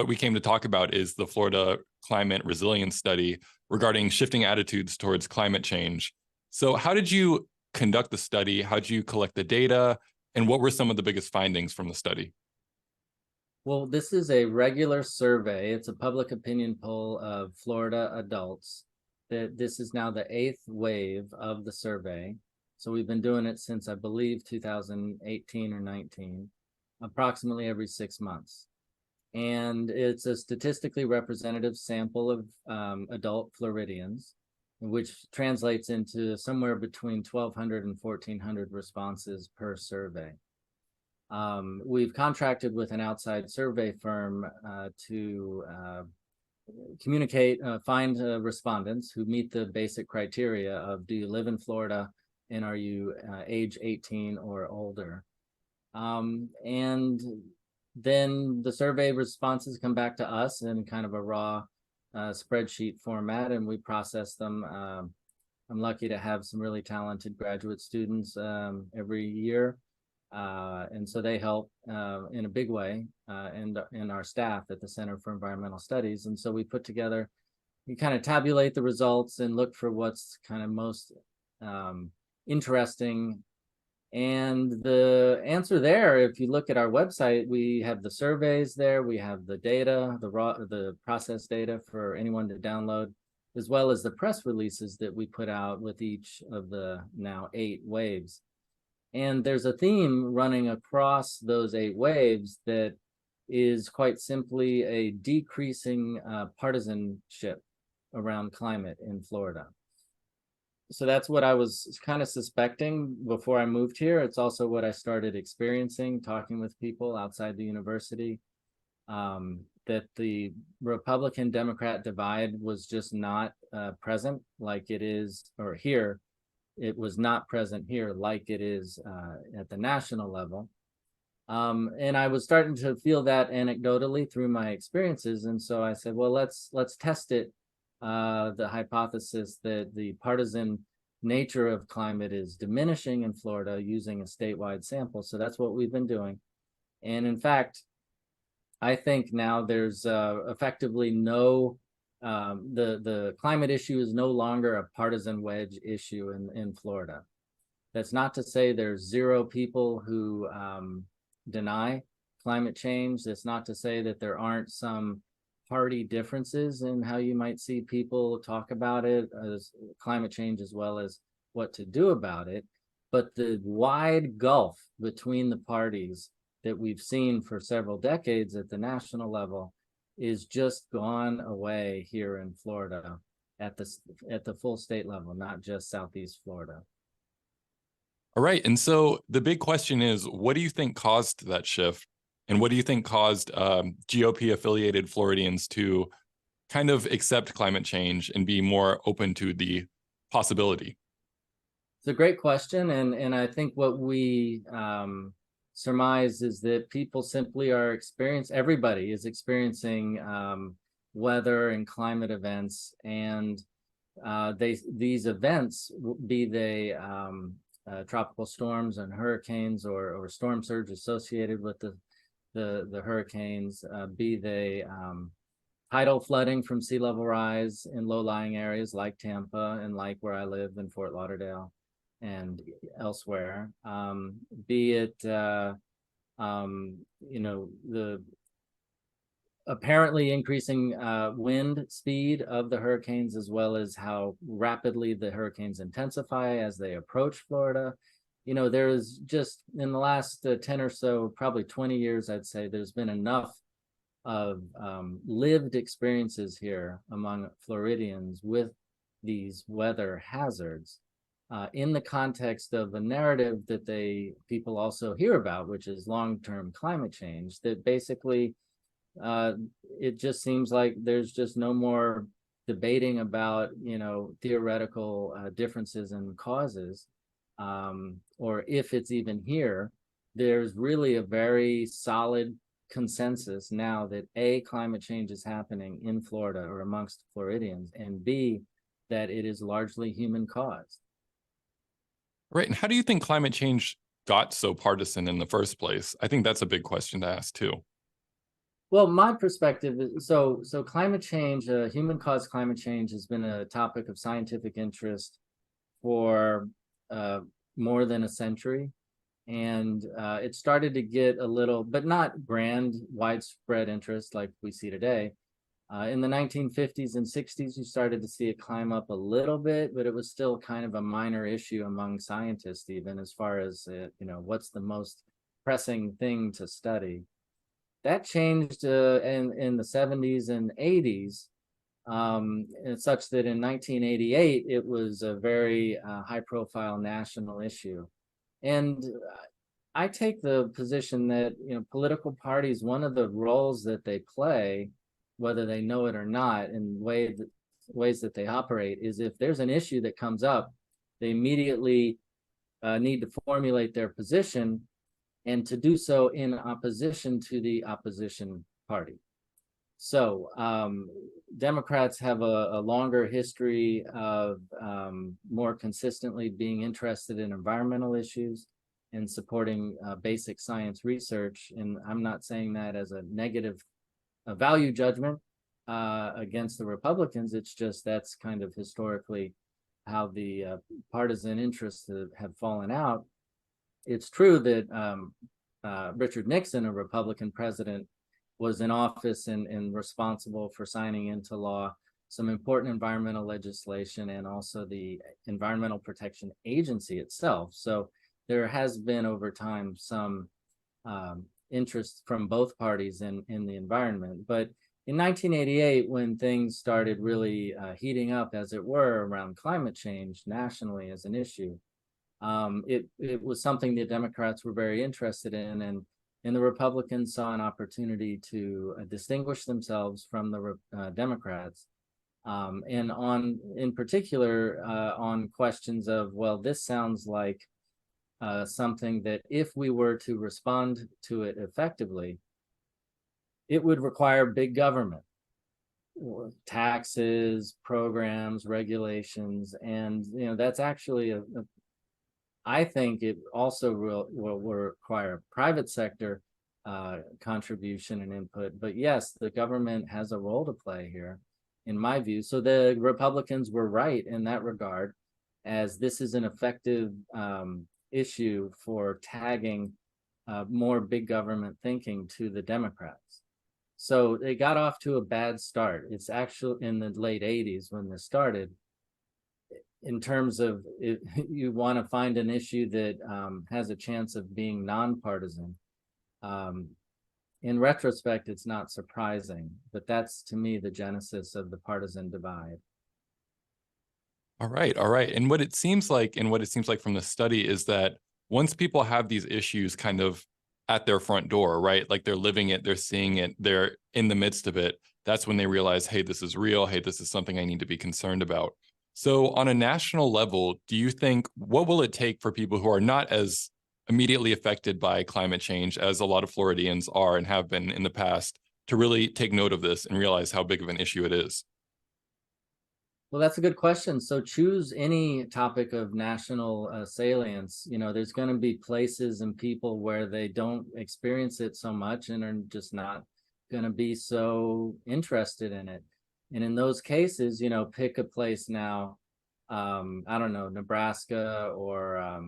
what we came to talk about is the Florida Climate Resilience Study regarding shifting attitudes towards climate change. So how did you conduct the study? How did you collect the data? And what were some of the biggest findings from the study? Well, this is a regular survey. It's a public opinion poll of Florida adults. This is now the 8th wave of the survey. So we've been doing it since, I believe, 2018 or 19, approximately every 6 months. And it's a statistically representative sample of adult Floridians, which translates into somewhere between 1,200 and 1,400 responses per survey. We've contracted with an outside survey firm to communicate, find respondents who meet the basic criteria of, do you live in Florida and are you age 18 or older? And then the survey responses come back to us in kind of a raw spreadsheet format, and we process them. I'm lucky to have some really talented graduate students every year. And so they help in a big way in our staff at the Center for Environmental Studies. And so we put together, we kind of tabulate the results and look for what's kind of most interesting. And the answer there, if you look at our website, we have the surveys there, we have the data, the process data for anyone to download, as well as the press releases that we put out with each of the now 8 waves. And there's a theme running across those 8 waves that is quite simply a decreasing partisanship around climate in Florida. So that's what I was kind of suspecting before I moved here. It's also what I started experiencing, talking with people outside the university, that the Republican-Democrat divide was just not present like it is, or here, it was not present here like it is at the national level. And I was starting to feel that anecdotally through my experiences. And so I said, well, let's test it. The hypothesis that the partisan nature of climate is diminishing in Florida using a statewide sample. So that's what we've been doing. And in fact, I think now there's effectively no, the climate issue is no longer a partisan wedge issue in Florida. That's not to say there's 0 people who deny climate change. That's not to say that there aren't some party differences in how you might see people talk about it as climate change, as well as what to do about it. But the wide gulf between the parties that we've seen for several decades at the national level is just gone away here in Florida at the full state level, not just Southeast Florida. All right. And so the big question is, what do you think caused that shift? And what do you think caused GOP-affiliated Floridians to kind of accept climate change and be more open to the possibility? It's a great question. And I think what we surmise is that people simply are everybody is experiencing weather and climate events. And these events, be they tropical storms and hurricanes or storm surge associated with the hurricanes, be they tidal flooding from sea level rise in low-lying areas like Tampa and like where I live in Fort Lauderdale and elsewhere, be it the apparently increasing wind speed of the hurricanes, as well as how rapidly the hurricanes intensify as they approach Florida. There's just, in the last 10 or so, probably 20 years, I'd say, there's been enough of lived experiences here among Floridians with these weather hazards in the context of a narrative that people also hear about, which is long-term climate change, that basically it just seems like there's just no more debating about, theoretical differences in causes. Or if it's even here, there's really a very solid consensus now that A, climate change is happening in Florida or amongst Floridians, and B, that it is largely human caused. Right. And how do you think climate change got so partisan in the first place? I think that's a big question to ask too. Well, my perspective is so climate change, human-caused climate change has been a topic of scientific interest for uh, more than a century. And it started to get a little, but not grand, widespread interest like we see today. In the 1950s and 60s, you started to see it climb up a little bit, but it was still kind of a minor issue among scientists, even as far as, what's the most pressing thing to study. That changed in the 70s and 80s, such that in 1988, it was a very high profile national issue. And I take the position that, political parties, one of the roles that they play, whether they know it or not, in ways that they operate, is if there's an issue that comes up, they immediately need to formulate their position, and to do so in opposition to the opposition party. So Democrats have a longer history of more consistently being interested in environmental issues and supporting basic science research. And I'm not saying that as a negative value judgment against the Republicans. It's just that's kind of historically how the partisan interests have fallen out. It's true that Richard Nixon, a Republican president, was in office and responsible for signing into law some important environmental legislation and also the Environmental Protection Agency itself. So there has been over time some interest from both parties in the environment. But in 1988, when things started really heating up, as it were, around climate change nationally as an issue, it was something the Democrats were very interested in, and the Republicans saw an opportunity to distinguish themselves from the Democrats, and in particular, on questions of, well, this sounds like something that if we were to respond to it effectively, it would require big government, taxes, programs, regulations, and that's actually I think it also will require private sector contribution and input. But yes, the government has a role to play here, in my view. So the Republicans were right in that regard, as this is an effective issue for tagging more big government thinking to the Democrats. So they got off to a bad start. It's actually in the late 80s when this started. In terms of if you want to find an issue that has a chance of being nonpartisan, in retrospect, it's not surprising, but that's to me the genesis of the partisan divide. All right, all right. And what it seems like from the study is that once people have these issues kind of at their front door, right? Like they're living it, they're seeing it, they're in the midst of it. That's when they realize, hey, this is real. Hey, this is something I need to be concerned about. So on a national level, do you think, what will it take for people who are not as immediately affected by climate change as a lot of Floridians are and have been in the past to really take note of this and realize how big of an issue it is? Well, that's a good question. So choose any topic of national salience. There's going to be places and people where they don't experience it so much and are just not going to be so interested in it. And in those cases, pick a place now, I don't know, Nebraska or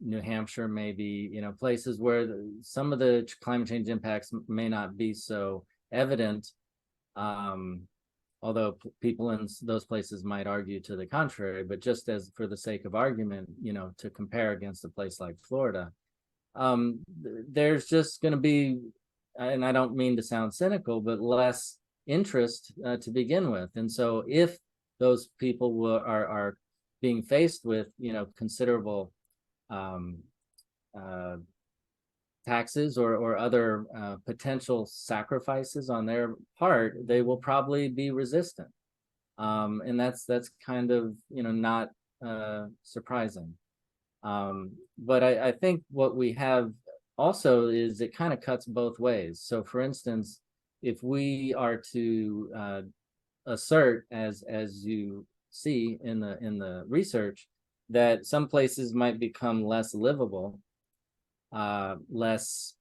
New Hampshire, maybe, places where some of the climate change impacts may not be so evident. Although people in those places might argue to the contrary, but just as for the sake of argument, to compare against a place like Florida, there's just going to be, and I don't mean to sound cynical, but less interest to begin with. And so if those people are being faced with, considerable taxes or other potential sacrifices on their part, they will probably be resistant. And that's kind of, not surprising. But I think what we have also is it kind of cuts both ways. So for instance, if we are to assert, as you see in the research, that some places might become less livable, less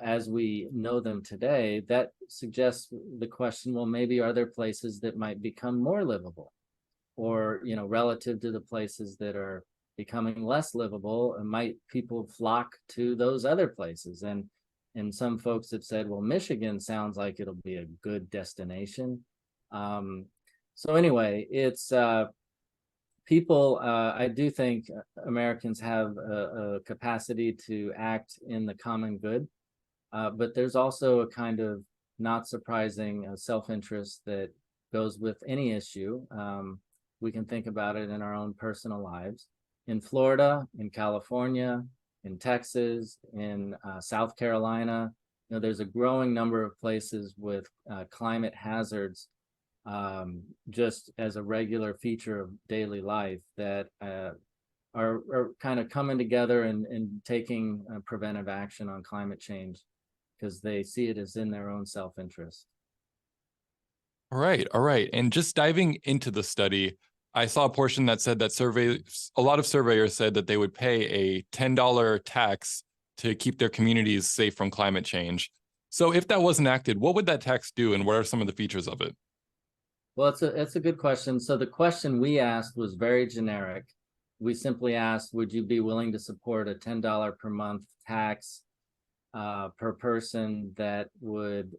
as we know them today, that suggests the question, well, maybe are there places that might become more livable, or, relative to the places that are becoming less livable, might people flock to those other places? And some folks have said, well, Michigan sounds like it'll be a good destination. So anyway, it's people, I do think Americans have a capacity to act in the common good, but there's also a kind of not surprising self-interest that goes with any issue. We can think about it in our own personal lives. In Florida, in California, in Texas, in South Carolina, there's a growing number of places with climate hazards just as a regular feature of daily life that are kind of coming together and taking preventive action on climate change because they see it as in their own self-interest. All right, all right. And just diving into the study, I saw a portion that said that a lot of surveyors said that they would pay a $10 tax to keep their communities safe from climate change. So if that was enacted, what would that tax do, and what are some of the features of it? Well, it's a good question. So the question we asked was very generic. We simply asked, would you be willing to support a $10 per month tax per person that would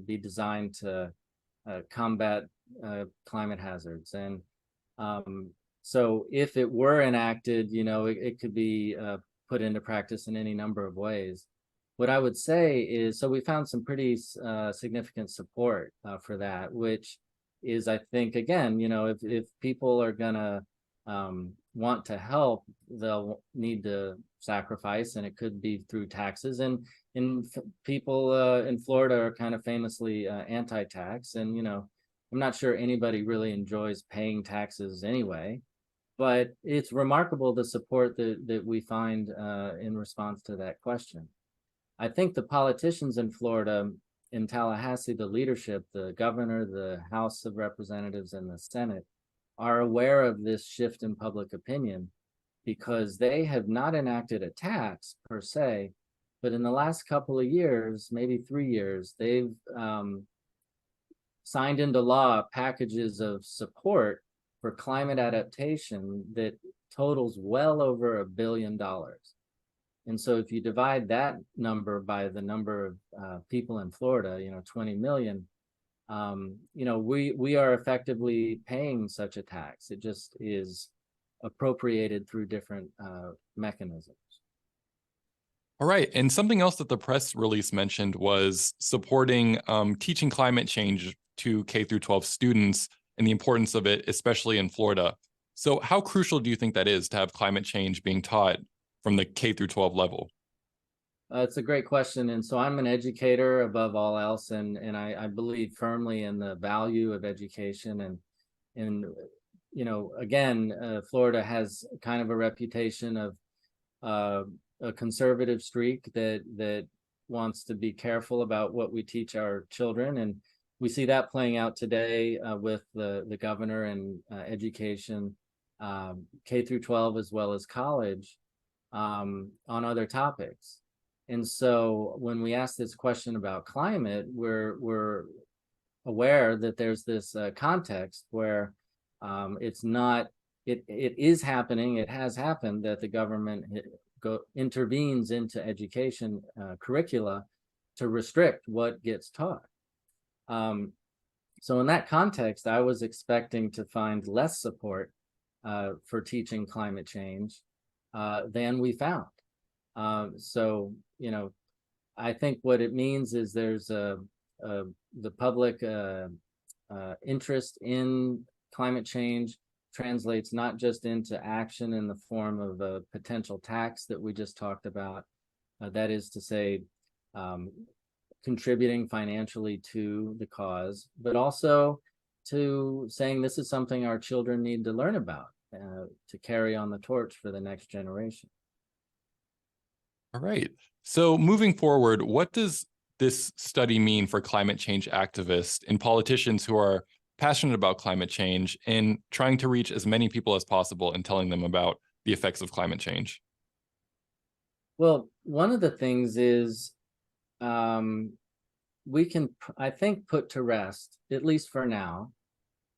be designed to combat climate hazards? And so if it were enacted, it could be put into practice in any number of ways. What I would say is, so we found some pretty significant support for that, which is, I think, again, if people are gonna want to help, they'll need to sacrifice, and it could be through taxes. And people in Florida are kind of famously anti-tax, and I'm not sure anybody really enjoys paying taxes anyway, but it's remarkable the support that we find in response to that question. I think the politicians in Florida, in Tallahassee, the leadership, the governor, the House of Representatives, and the Senate are aware of this shift in public opinion because they have not enacted a tax per se, but in the last couple of years, maybe 3 years, they've signed into law packages of support for climate adaptation that totals well over $1 billion. And so if you divide that number by the number of people in Florida, 20 million, we are effectively paying such a tax. It just is appropriated through different mechanisms. All right. And something else that the press release mentioned was supporting teaching climate change to K through 12 students and the importance of it, especially in Florida. So how crucial do you think that is to have climate change being taught from the K through 12 level? It's a great question. And so I'm an educator above all else, and I believe firmly in the value of education. And again, Florida has kind of a reputation of a conservative streak that wants to be careful about what we teach our children. And we see that playing out today with the governor and education, K through 12 as well as college, on other topics. And so when we ask this question about climate, we're aware that there's this context where it's not, it is happening, it has happened that the government intervenes into education curricula to restrict what gets taught. So in that context, I was expecting to find less support for teaching climate change than we found. So, I think what it means is there's the public interest in climate change translates not just into action in the form of a potential tax that we just talked about, that is to say, contributing financially to the cause, but also to saying this is something our children need to learn about to carry on the torch for the next generation. All right. So moving forward, what does this study mean for climate change activists and politicians who are passionate about climate change and trying to reach as many people as possible and telling them about the effects of climate change? Well, one of the things is we can, I think, put to rest, at least for now,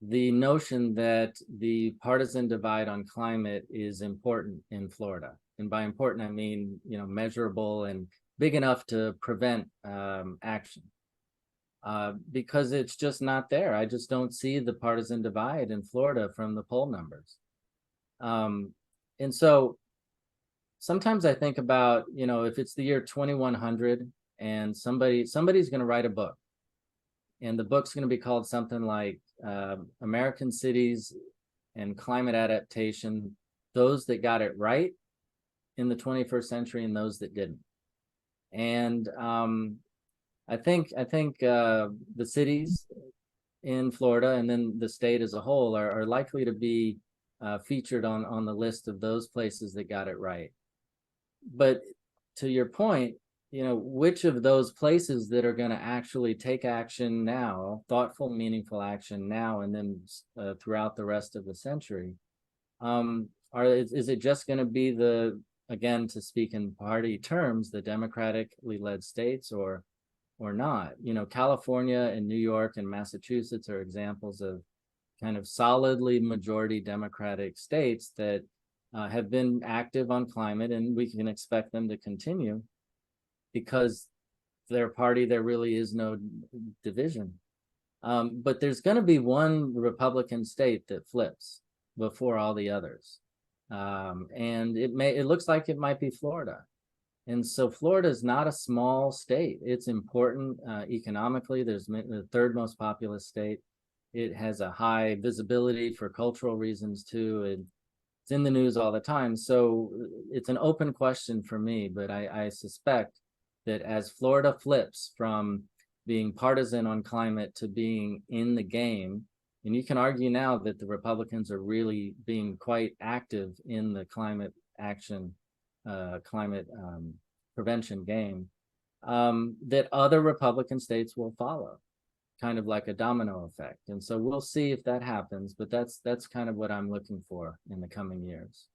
the notion that the partisan divide on climate is important in Florida. And by important, I mean, measurable and big enough to prevent action. Because it's just not there. I just don't see the partisan divide in Florida from the poll numbers. And so sometimes I think about, if it's the year 2100 and somebody's going to write a book, and the book's going to be called something like American Cities and Climate Adaptation, those that got it right in the 21st century and those that didn't. And I think the cities in Florida and then the state as a whole are likely to be featured on the list of those places that got it right. But to your point, which of those places that are going to actually take action now, thoughtful, meaningful action now, and then throughout the rest of the century, is it just going to be again, to speak in party terms, the democratically led states or not? California and New York and Massachusetts are examples of kind of solidly majority Democratic states that have been active on climate, and we can expect them to continue because their party, there really is no division. But there's going to be one Republican state that flips before all the others. And it looks like it might be Florida. And so Florida is not a small state. It's important economically. There's the third most populous state. It has a high visibility for cultural reasons too. It's in the news all the time. So it's an open question for me, but I suspect that as Florida flips from being partisan on climate to being in the game, and you can argue now that the Republicans are really being quite active in the climate action, climate prevention game, that other Republican states will follow, kind of like a domino effect. And so we'll see if that happens, but that's kind of what I'm looking for in the coming years.